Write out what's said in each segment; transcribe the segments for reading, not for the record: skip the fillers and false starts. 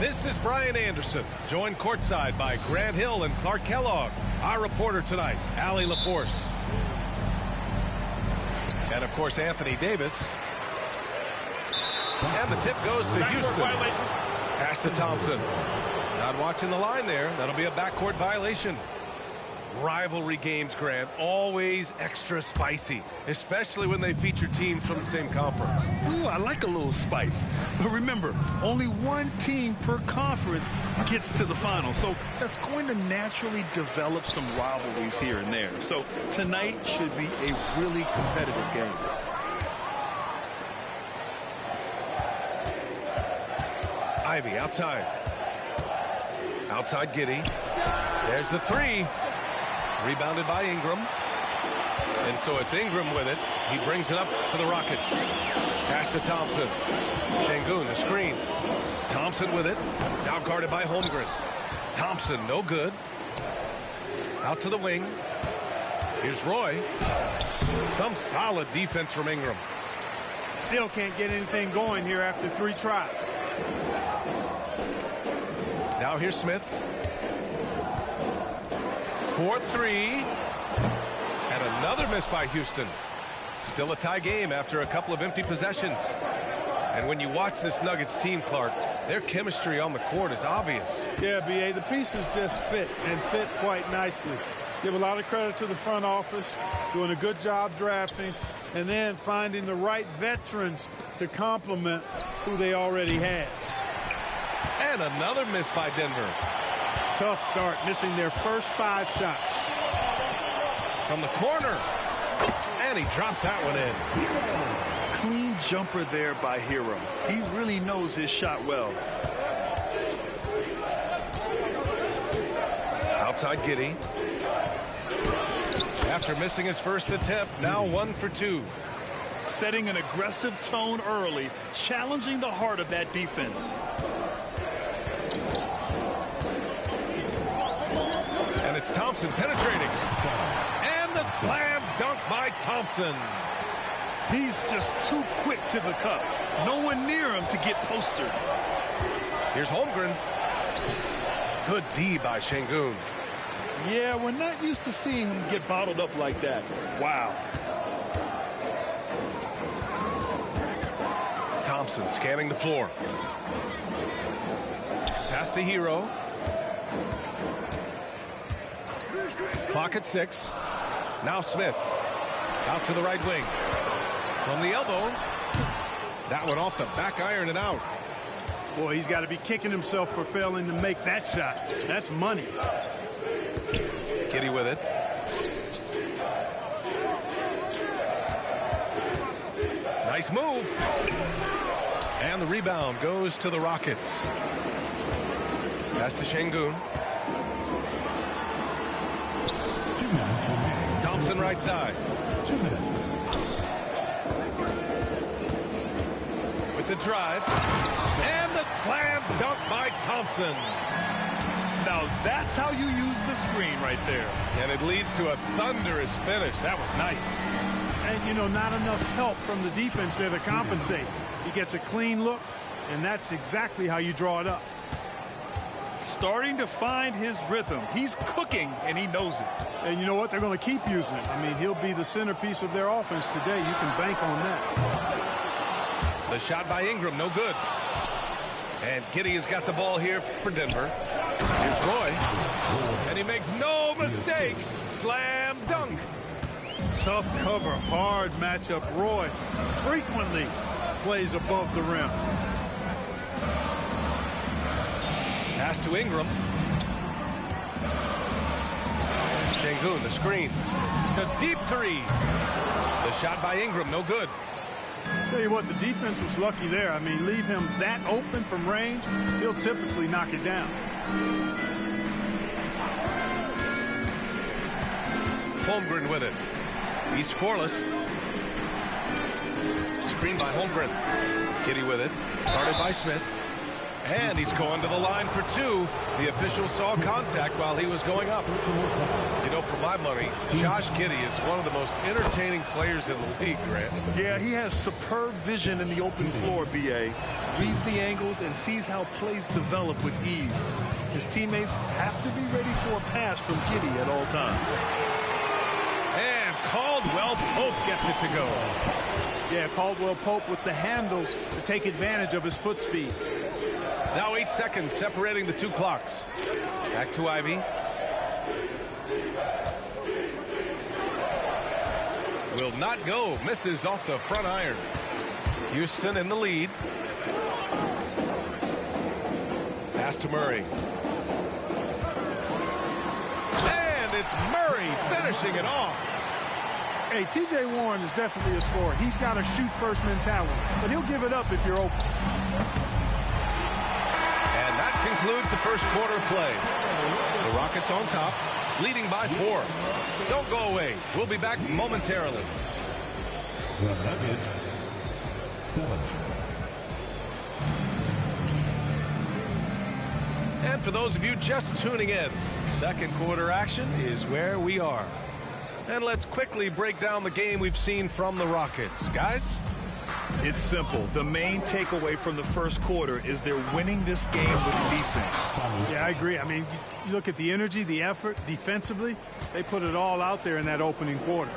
This is Brian Anderson, joined courtside by Grant Hill and Clark Kellogg. Our reporter tonight, Allie LaForce. And, of course, Anthony Davis. And the tip goes to Houston. Pass to Thompson. Not watching the line there. That'll be a backcourt violation. Rivalry games, Grant, always extra spicy, especially when they feature teams from the same conference. Ooh, I like a little spice. But remember, only one team per conference gets to the final. So that's going to naturally develop some rivalries here and there. So tonight should be a really competitive game. Ivy outside. Outside Giddey. There's the three. Rebounded by Ingram. And so it's Ingram with it. He brings it up for the Rockets. Pass to Thompson. Şengün, the screen. Thompson with it. Now guarded by Holmgren. Thompson, no good. Out to the wing. Here's Roy. Some solid defense from Ingram. Still can't get anything going here after 3 tries. Now here's Smith. 4-3. And another miss by Houston. Still a tie game after a couple of empty possessions. And when you watch this Nuggets team, Clark, their chemistry on the court is obvious. Yeah, B.A., the pieces just fit, and fit quite nicely. Give a lot of credit to the front office, doing a good job drafting, and then finding the right veterans to complement who they already had. And another miss by Denver. Tough start, missing their first 5 shots. From the corner. And he drops that one in. Clean jumper there by Hero. He really knows his shot well. Outside Giddey. After missing his first attempt, now 1 for 2. Setting an aggressive tone early, challenging the heart of that defense. And it's Thompson penetrating. And the slam dunk by Thompson. He's just too quick to the cup. No one near him to get postered. Here's Holmgren. Good D by Şengün. Yeah, we're not used to seeing him get bottled up like that. Wow. Thompson scanning the floor. Pass to Hero. Clock at 6. Now Smith. Out to the right wing. From the elbow. That one off the back iron and out. Boy, he's got to be kicking himself for failing to make that shot. That's money. Giddey with it. Nice move. And the rebound goes to the Rockets. Pass to Şengün. Thompson right side. 2 minutes. With the drive. And the slam dunk by Thompson. Now that's how you use the screen right there. And it leads to a thunderous finish. That was nice. And, you know, not enough help from the defense there to compensate. He gets a clean look, and that's exactly how you draw it up. Starting to find his rhythm. He's cooking, and he knows it. And you know what? They're going to keep using it. I mean, he'll be the centerpiece of their offense today. You can bank on that. The shot by Ingram, no good. And Giddey has got the ball here for Denver. Here's Roy. And he makes no mistake. Slam dunk. Tough cover, hard matchup. Roy frequently plays above the rim. Pass to Ingram. Şengün, the screen. The deep three. The shot by Ingram, no good. Tell you what, the defense was lucky there. I mean, leave him that open from range, he'll typically knock it down. Holmgren with it. He's scoreless. Screen by Holmgren. Giddey with it. Guarded by Smith. And he's going to the line for two. The official saw contact while he was going up. You know, for my money, Josh Giddey is one of the most entertaining players in the league, Grant. Yeah, he has superb vision in the open floor, B.A. Reads the angles and sees how plays develop with ease. His teammates have to be ready for a pass from Giddey at all times. And Caldwell Pope gets it to go. Yeah, Caldwell Pope with the handles to take advantage of his foot speed. Now 8 seconds separating the two clocks. Back to Ivey. Will not go. Misses off the front iron. Houston in the lead. Pass to Murray. And it's Murray finishing it off. Hey, T.J. Warren is definitely a scorer. He's got a shoot-first mentality, but he'll give it up if you're open. And that concludes the first quarter of play. The Rockets on top, leading by 4. Don't go away. We'll be back momentarily. The Nuggets, 7. And for those of you just tuning in, second quarter action is where we are. And let's quickly break down the game we've seen from the Rockets. Guys? It's simple. The main takeaway from the first quarter is they're winning this game with defense. Yeah, I agree. I mean, you look at the energy, the effort, defensively, they put it all out there in that opening quarter.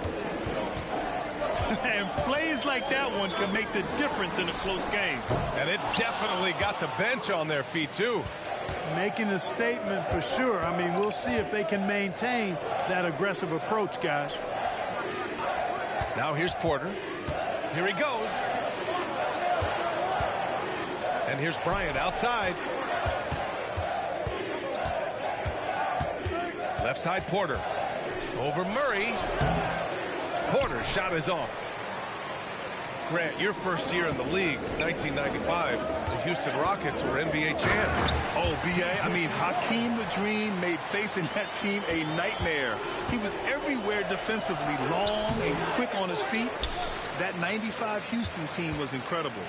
And plays like that one can make the difference in a close game. And it definitely got the bench on their feet, too. Making a statement for sure. I mean, we'll see if they can maintain that aggressive approach, guys. Now here's Porter. Here he goes. And here's Bryant outside. Left side Porter. Over Murray. Porter's shot is off. Grant, your first year in the league, 1995, the Houston Rockets were NBA champs. Oh, B.A., I mean, Hakeem the Dream made facing that team a nightmare. He was everywhere defensively, long and quick on his feet. That 95 Houston team was incredible.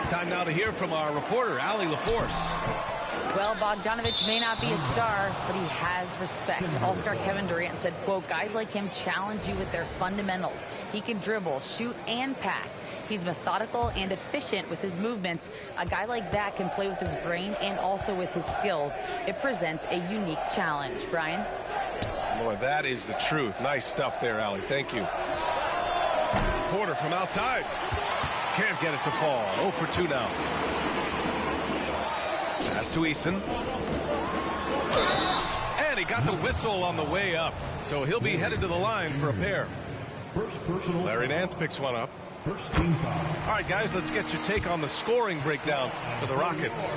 Time now to hear from our reporter, Allie LaForce. Well, Bogdanovich may not be a star, but he has respect. All-star Kevin Durant said, quote, guys like him challenge you with their fundamentals. He can dribble, shoot, and pass. He's methodical and efficient with his movements. A guy like that can play with his brain and also with his skills. It presents a unique challenge. Brian? Boy, that is the truth. Nice stuff there, Allie. Thank you. Porter from outside. Can't get it to fall. 0 for 2 now. Pass to Eason. And he got the whistle on the way up. So he'll be headed to the line for a pair. Larry Nance picks one up. First team foul. All right, guys, let's get your take on the scoring breakdown for the Rockets.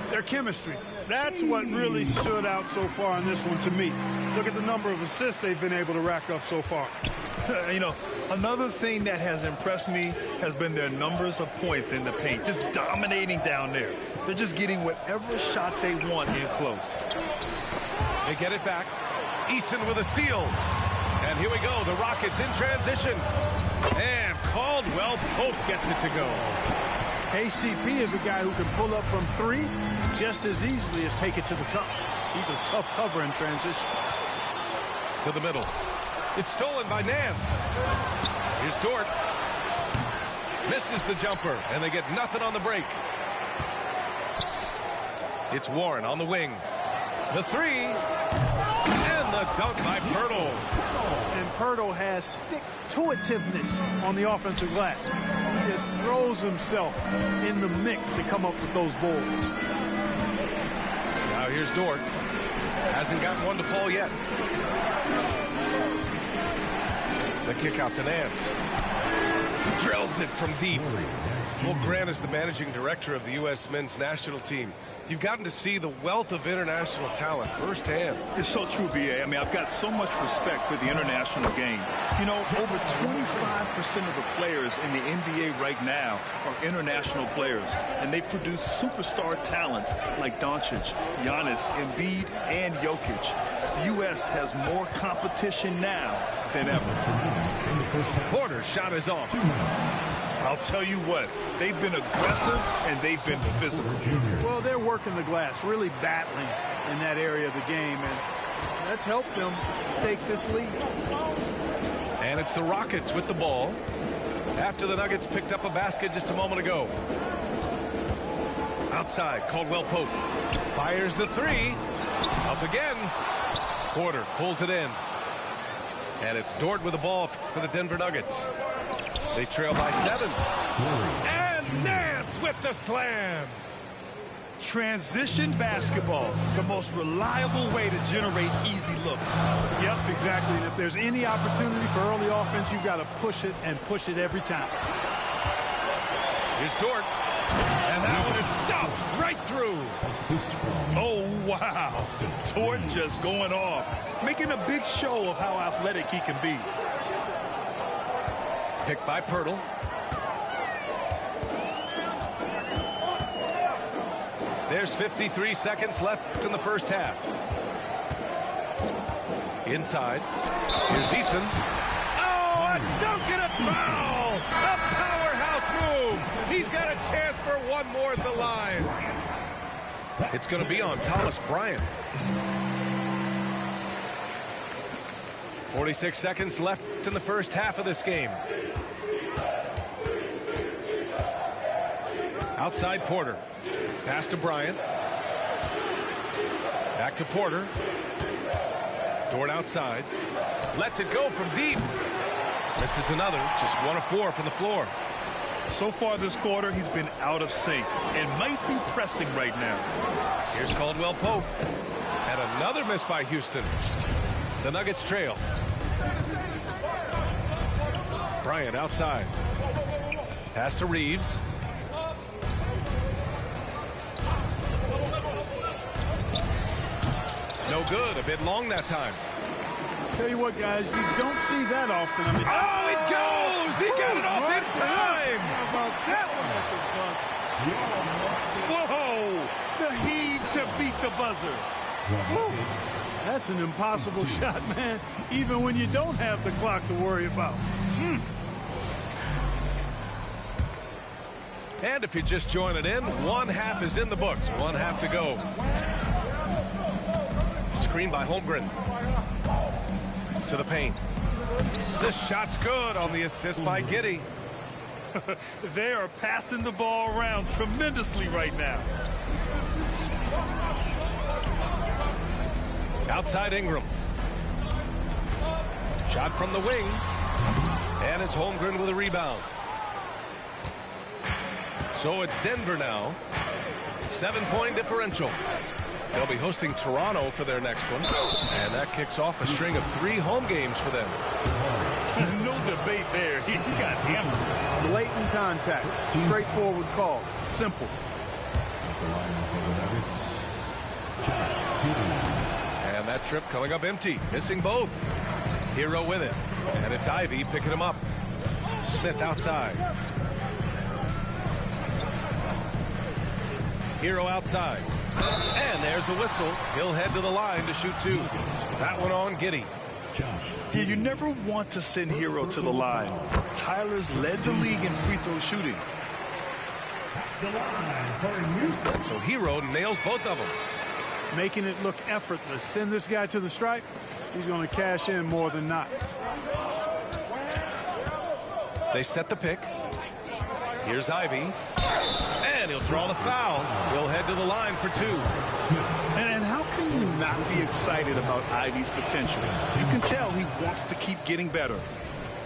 Their chemistry. That's what really stood out so far in this one to me. Look at the number of assists they've been able to rack up so far. You know, another thing that has impressed me has been their numbers of points in the paint, just dominating down there. They're just getting whatever shot they want in close. They get it back. Eason with a steal. And here we go, the Rockets in transition. And Caldwell Pope gets it to go. KCP is a guy who can pull up from 3 just as easily as take it to the cup. He's a tough cover in transition. To the middle. It's stolen by Nance. Here's Dort. Misses the jumper, and they get nothing on the break. It's Warren on the wing. The 3. And the dunk by Pirtle. And Pirtle has stick-to-itiveness on the offensive glass. He just throws himself in the mix to come up with those boards. Now here's Dort. Hasn't gotten one to fall yet. The kick out to Nance. Drills it from deep. Well, Grant is the managing director of the U.S. men's national team. You've gotten to see the wealth of international talent firsthand. It's so true, B.A. I mean, I've got so much respect for the international game. You know, over 25% of the players in the NBA right now are international players, and they produce superstar talents like Doncic, Giannis, Embiid, and Jokic. The U.S. has more competition now than ever. Porter's shot is off. I'll tell you what, they've been aggressive and they've been physical. Well, they're working the glass, really battling in that area of the game, and that's helped them stake this lead. And it's the Rockets with the ball after the Nuggets picked up a basket just a moment ago. Outside, Caldwell Pope fires the three. Up again. Porter pulls it in. And it's Dort with the ball for the Denver Nuggets. They trail by 7. And Nance with the slam. Transition basketball, the most reliable way to generate easy looks. Yep, exactly. And if there's any opportunity for early offense, you've got to push it and push it every time. Here's Dort. And that one is stuffed right through. Oh, wow. Dort just going off, making a big show of how athletic he can be. Picked by Pirtle. There's 53 seconds left in the first half. Inside. Here's Easton. Oh, a dunk and a foul! A powerhouse move! He's got a chance for one more at the line. It's going to be on Thomas Bryant. 46 seconds left in the first half of this game. Outside Porter. Pass to Bryant. Back to Porter. Dort outside. Lets it go from deep. Misses another. Just 1 of 4 from the floor. So far this quarter, he's been out of sync and might be pressing right now. Here's Caldwell Pope. And another miss by Houston. The Nuggets trail. Bryant outside. Pass to Reeves. No good. A bit long that time. Tell you what, guys, you don't see that often. I mean, oh, it goes! He got it off in time! How about that Whoa! one? The heave to beat the buzzer. That's an impossible shot, man, even when you don't have the clock to worry about. And if you're just joining in, 1 half is in the books. 1 half to go. Screen by Holmgren. To the paint. This shot's good on the assist by Giddey. They are passing the ball around tremendously right now. Outside Ingram. Shot from the wing. And it's Holmgren with a rebound. So it's Denver now. 7-point differential. They'll be hosting Toronto for their next one. And that kicks off a string of 3 home games for them. No debate there. He got hammered. Blatant contact. Straightforward call. Simple. And that trip coming up empty. Missing both. Hero with it. And it's Ivy picking him up. Smith outside. Hero outside. And there's a whistle. He'll head to the line to shoot 2. That one on Giddey. Yeah, you never want to send Hero to the line. Tyler's led the league in free throw shooting. So Hero nails both of them. Making it look effortless. Send this guy to the stripe. He's going to cash in more than not. They set the pick. Here's Ivy. And he'll draw the foul. He'll head to the line for 2. And how can you not be excited about Ivy's potential? You can tell he wants to keep getting better.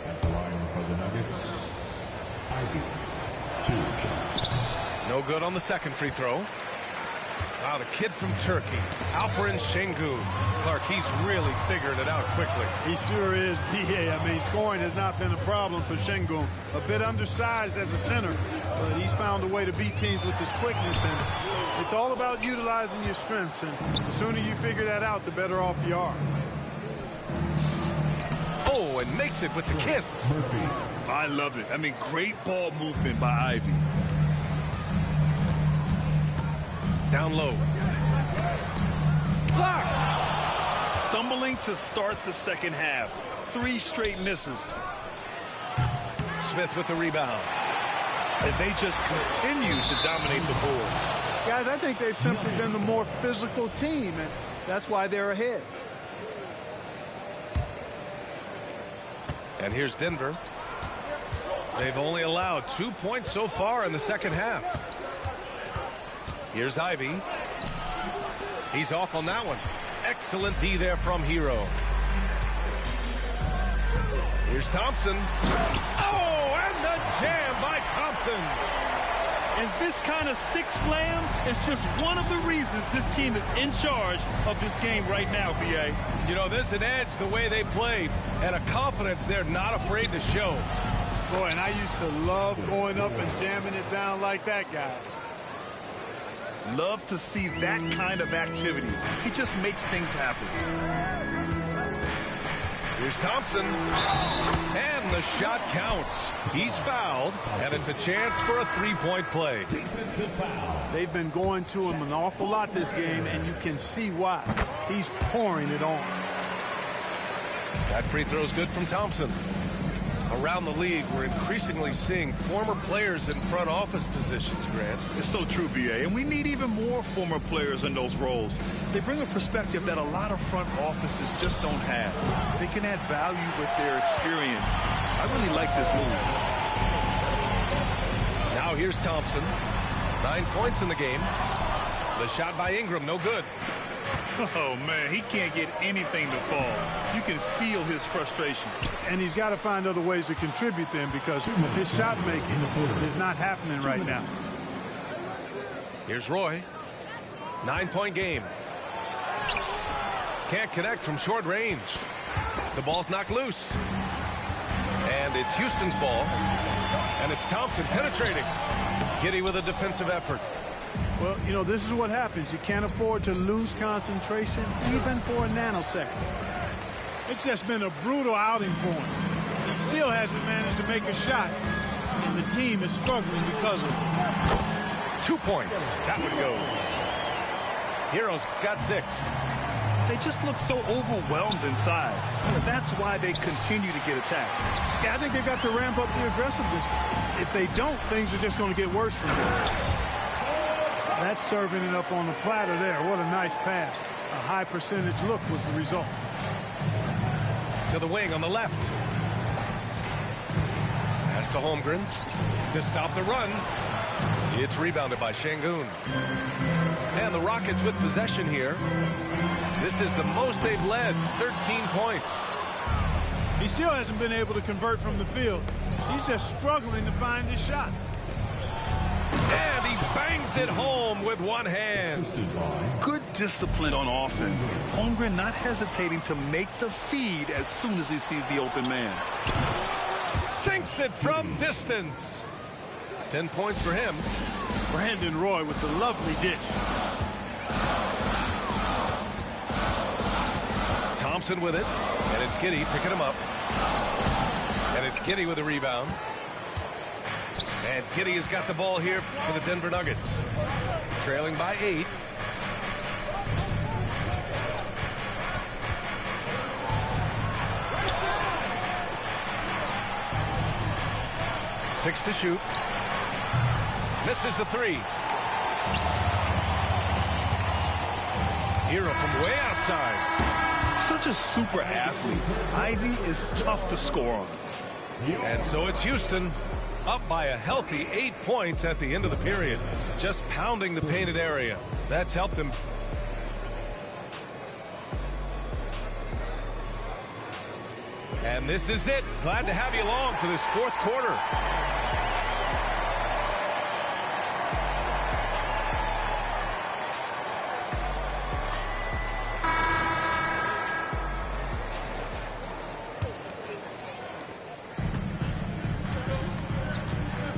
At the line for the Nuggets, Ivy, 2 shots. No good on the second free throw. Wow, the kid from Turkey, Alperen Şengün. Clark, he's really figuring it out quickly. He sure is, BA. I mean, scoring has not been a problem for Şengün. A bit undersized as a center, but he's found a way to beat teams with his quickness, and it's all about utilizing your strengths, and the sooner you figure that out, the better off you are. Oh, and makes it with the kiss. Murphy. I love it. I mean, great ball movement by Ivy. Down low. Blocked. Stumbling to start the second half. 3 straight misses. Smith with the rebound. and they just continue to dominate the boards. Guys, I think they've simply been the more physical team, and that's why they're ahead. And here's Denver. They've only allowed 2 points so far in the second half. Here's Ivy. He's off on that one. Excellent D there from Hero. Here's Thompson. Oh, and the jam by Thompson. And this kind of six slam is just one of the reasons this team is in charge of this game right now, B.A. You know, there's an edge the way they play and a confidence they're not afraid to show. Boy, and I used to love going up and jamming it down like that, guys. Love to see that kind of activity. He just makes things happen. Here's Thompson. And the shot counts. He's fouled, and it's a chance for a three-point play. They've been going to him an awful lot this game, and you can see why. He's pouring it on. That free throw's good from Thompson. Around the league, we're increasingly seeing former players in front office positions, Grant. It's so true, B.A., and we need even more former players in those roles. They bring a perspective that a lot of front offices just don't have. They can add value with their experience. I really like this move. Now here's Thompson. 9 points in the game. The shot by Ingram, no good. Oh, man, he can't get anything to fall. You can feel his frustration. And he's got to find other ways to contribute then, because his shot making is not happening right now. Here's Roy. 9-point game. Can't connect from short range. The ball's knocked loose. And it's Houston's ball. And it's Thompson penetrating. Giddey with a defensive effort. Well, you know, this is what happens. You can't afford to lose concentration even for a nanosecond. It's just been a brutal outing for him. He still hasn't managed to make a shot, and the team is struggling because of it. 2 points. That one goes. Heroes got 6. They just look so overwhelmed inside. That's why they continue to get attacked. Yeah, I think they've got to ramp up the aggressiveness. If they don't, things are just going to get worse from there. That's serving it up on the platter there. What a nice pass. A high percentage look was the result. To the wing on the left. Pass to Holmgren to stop the run. It's rebounded by Şengün. And the Rockets with possession here. This is the most they've led, 13 points. He still hasn't been able to convert from the field. He's just struggling to find his shot. And he bangs it home with one hand. Good discipline on offense. Holmgren not hesitating to make the feed as soon as he sees the open man. Sinks it from distance. 10 points for him. Brandon Roy with the lovely dish. Thompson with it. And it's Giddey picking him up. And it's Giddey with a rebound. And Giddey has got the ball here for the Denver Nuggets. Trailing by 8. Six to shoot. Misses the 3. Hero from way outside. Such a super athlete. Ivy is tough to score on. And so it's Houston up by a healthy 8 points at the end of the period. Just pounding the painted area. That's helped them. And this is it. Glad to have you along for this fourth quarter.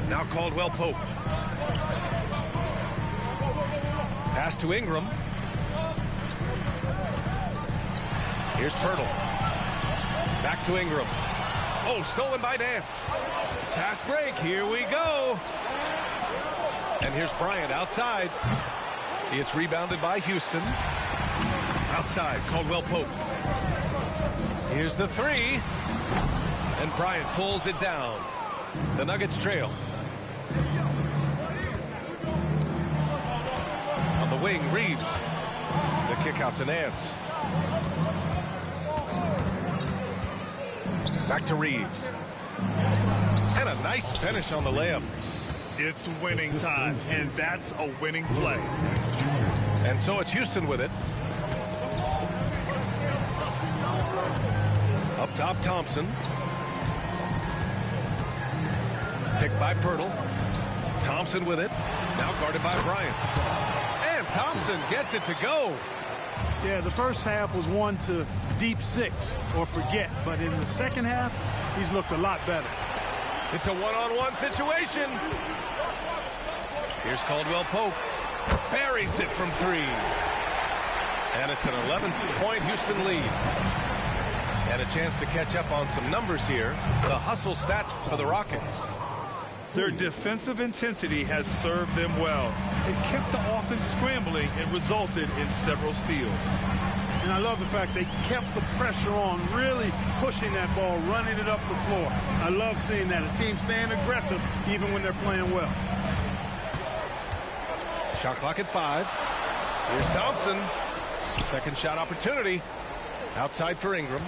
Now Caldwell Pope. Pass to Ingram. Here's Pirtle. Back to Ingram. Oh, stolen by Nance. Fast break. Here we go. And here's Bryant outside. It's rebounded by Houston. Outside, Caldwell Pope. Here's the 3. And Bryant pulls it down. The Nuggets trail. wing, Reeves. The kick out to Nance. Back to Reeves. And a nice finish on the layup. It's winning time, and that's a winning play. And so it's Houston with it. Up top, Thompson. Picked by Pirtle. Thompson with it. Now guarded by Bryant. And Thompson gets it to go. Yeah, the first half was one to deep six or forget. But in the second half, he's looked a lot better. It's a one-on-one situation. Here's Caldwell Pope. Buries it from three. And it's an 11-point Houston lead. And a chance to catch up on some numbers here. The hustle stats for the Rockets. Their defensive intensity has served them well. It kept the offense scrambling and resulted in several steals. And I love the fact they kept the pressure on, really pushing that ball, running it up the floor. I love seeing that. A team staying aggressive even when they're playing well. Shot clock at 5. Here's Thompson. Second shot opportunity. Outside for Ingram.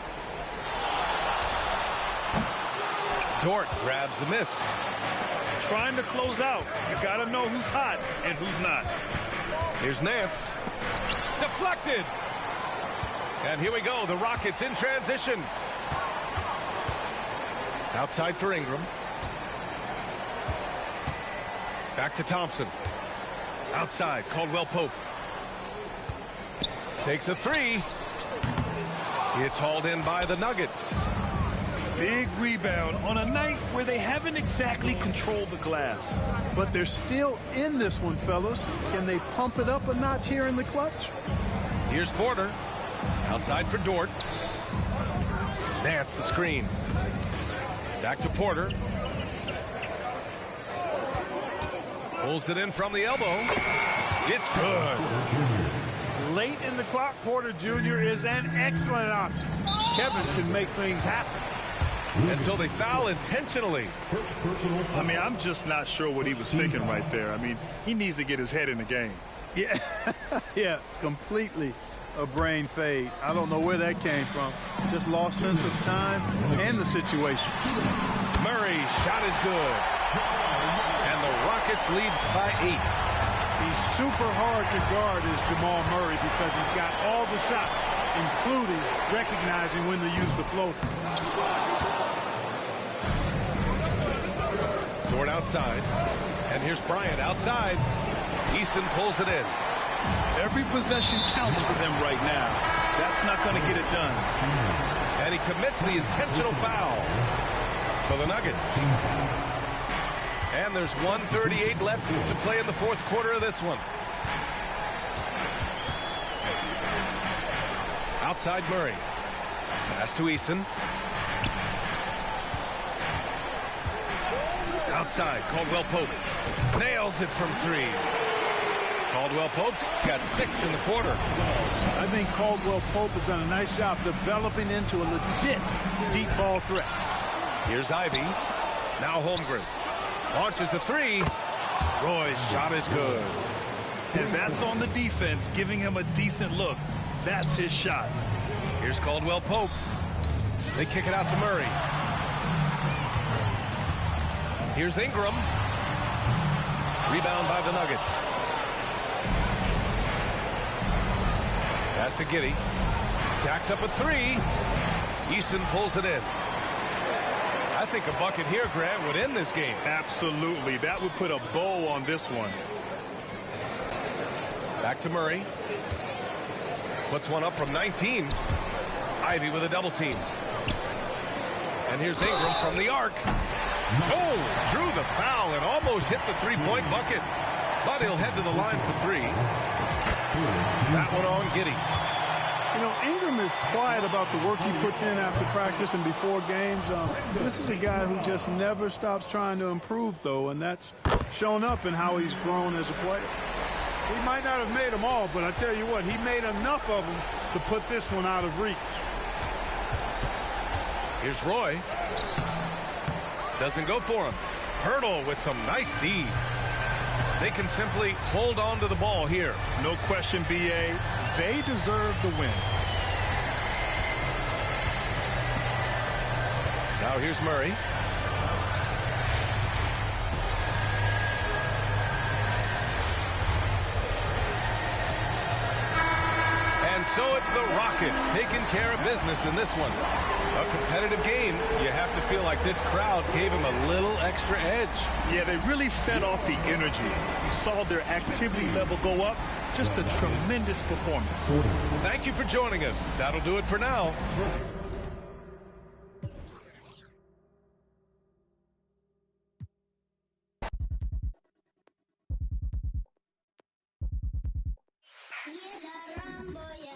Dort grabs the miss. Trying to close out. You got to know who's hot and who's not. Here's Nance. Deflected. And here we go. The Rockets in transition. Outside for Ingram. Back to Thompson. Outside. Caldwell Pope. Takes a three. It's hauled in by the Nuggets. Big rebound on a night where they haven't exactly controlled the glass. But they're still in this one, fellas. Can they pump it up a notch here in the clutch? Here's Porter. Outside for Dort. Nance the screen. Back to Porter. Pulls it in from the elbow. It's good. Late in the clock, Porter Jr. is an excellent option. Kevin can make things happen. And so they foul intentionally. I mean, I'm just not sure what he was thinking right there. I mean, he needs to get his head in the game. Yeah, yeah, completely a brain fade. I don't know where that came from. Just lost sense of time and the situation. Murray's shot is good. And the Rockets lead by 8. He's super hard to guard is Jamal Murray because he's got all the shots, including recognizing when to use the floater. Dort outside. And here's Bryant outside. Eason pulls it in. Every possession counts for them right now. That's not going to get it done. And he commits the intentional foul for the Nuggets. And there's 1:38 left to play in the fourth quarter of this one. Outside Murray. Pass to Eason. Outside, Caldwell Pope. Nails it from 3. Caldwell Pope got 6 in the quarter. I think Caldwell Pope has done a nice job developing into a legit deep ball threat. Here's Ivy. Now Holmgren. Launches a 3. Roy's shot is good. And that's on the defense, giving him a decent look. That's his shot. Here's Caldwell Pope. They kick it out to Murray. Here's Ingram. Rebound by the Nuggets. Pass to Giddey. Jacks up a 3. Eason pulls it in. I think a bucket here, Grant, would end this game. Absolutely. That would put a bow on this one. Back to Murray. Puts one up from 19. Ivy with a double team. And here's Ingram from the arc. Oh, drew the foul and almost hit the three-point bucket. But he'll head to the line for 3. That one on Giddey. You know, Ingram is quiet about the work he puts in after practice and before games. This is a guy who just never stops trying to improve, though, and that's shown up in how he's grown as a player. He might not have made them all, but I tell you what, he made enough of them to put this one out of reach. Here's Roy. Doesn't go for him. Hurdle with some nice D. They can simply hold on to the ball here. No question, B.A. They deserve the win. Now here's Murray. And so it's the Rockets taking care of business in this one. A competitive game. You have to feel like this crowd gave him a little extra edge. Yeah, they really fed off the energy. You saw their activity level go up. Just a tremendous performance. Thank you for joining us. That'll do it for now. You got Rambo,